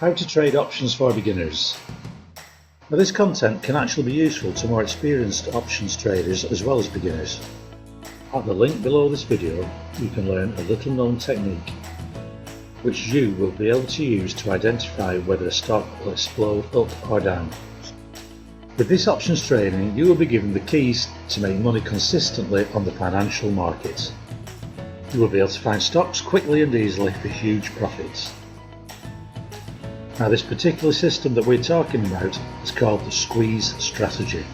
How to trade options for beginners. Now, this content can actually be useful to more experienced options traders as well as beginners. At the link below this video, you can learn a little known technique which you will be able to use to identify whether a stock will explode up or down. With this options training, you will be given the keys to make money consistently on the financial markets. You will be able to find stocks quickly and easily for huge profits. Now, this particular system that we're talking about is called the squeeze strategy.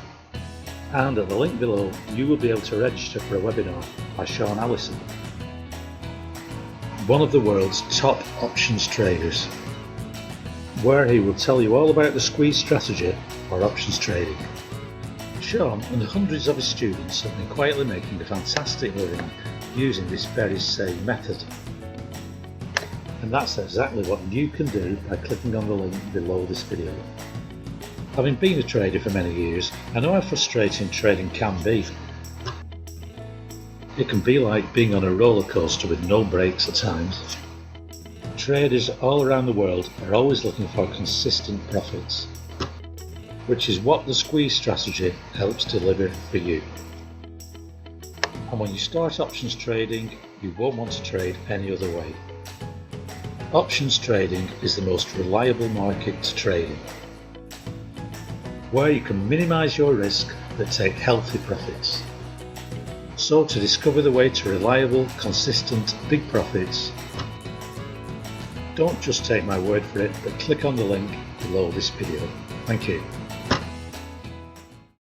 And at the link below, you will be able to register for a webinar by Sean Allison, one of the world's top options traders, where he will tell you all about the squeeze strategy for options trading. Sean and hundreds of his students have been quietly making a fantastic living using this very same method. And that's exactly what you can do by clicking on the link below this video. Having been a trader for many years, I know how frustrating trading can be. It can be like being on a roller coaster with no brakes at times. Traders all around the world are always looking for consistent profits, which is what the squeeze strategy helps deliver for you. And when you start options trading, you won't want to trade any other way. Options trading is the most reliable market to trade in, where you can minimise your risk but take healthy profits. So to discover the way to reliable, consistent, big profits, don't just take my word for it, but click on the link below this video. Thank you.